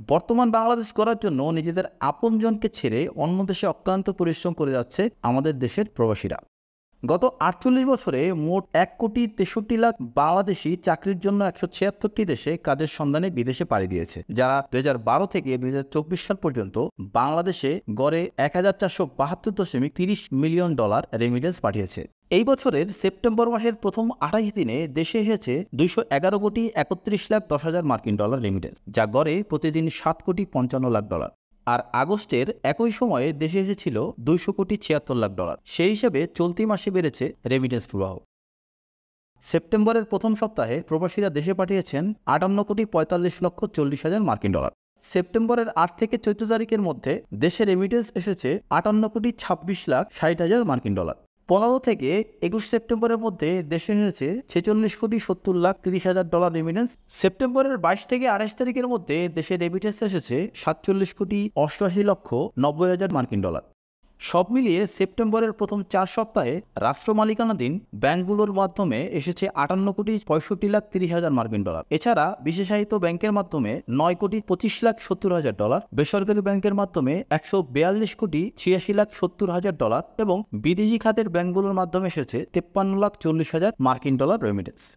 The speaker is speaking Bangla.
বর্তমান বাংলাদেশ গড়ার জন্য নিজেদের আপনজনকে ছেড়ে অন্য দেশে অক্লান্ত পরিশ্রম করে যাচ্ছে আমাদের দেশের প্রবাসীরা। গত ৪৮ বছরে মোট ১,৬৩,০০,০০০ বাংলাদেশি চাকরির জন্য ১৭৬টি দেশে কাজের সন্ধানে বিদেশে পাড়ি দিয়েছে, যারা ২০১২ থেকে ২০২৪ সাল পর্যন্ত বাংলাদেশে গড়ে $১,৪৭২.৩০ মিলিয়ন রেমিটেন্স পাঠিয়েছে। এই বছরের সেপ্টেম্বর মাসের প্রথম ২৮ দিনে দেশে এসেছে $২১১,৩১,১০,০০০ মার্কিন রেমিটেন্স, যা গড়ে প্রতিদিন $৭,৫৫,০০,০০০। আর আগস্টের একই সময়ে দেশে এসেছিল $২০০,৭৬,০০,০০০। সেই হিসেবে চলতি মাসে বেড়েছে রেমিটেন্স প্রবাহ। সেপ্টেম্বরের প্রথম সপ্তাহে প্রবাসীরা দেশে পাঠিয়েছেন $৫৮,৪৫,৪০,০০০ মার্কিন। সেপ্টেম্বরের ৮ থেকে ১৪ তারিখের মধ্যে দেশে রেমিটেন্স এসেছে $৫৮,২৬,৬০,০০০ মার্কিন। ১৫ থেকে ২১ সেপ্টেম্বরের মধ্যে দেশে এসেছে $৪৬,৭০,৩০,০০০ রেমিটেন্স। সেপ্টেম্বরের ২২ থেকে ২৮ তারিখের মধ্যে দেশে রেমিটেন্স এসেছে $৪৭,৮৮,৯০,০০০ মার্কিন। সব মিলিয়ে সেপ্টেম্বরের প্রথম ৪ সপ্তাহে রাষ্ট্র মালিকানাধীন ব্যাংকগুলোর মাধ্যমে এসেছে $৫৮,৬৫,৩০,০০০ মার্কিন। এছাড়া বিশেষায়িত ব্যাংকের মাধ্যমে $৯,২৫,৭০,০০০, বেসরকারি ব্যাংকের মাধ্যমে $১৪,৮৬,৭০,০০০ এবং বিদেশি খাতের ব্যাংকগুলোর মাধ্যমে এসেছে $৫৩,৪০,০০০ মার্কিন রেমিটেন্স।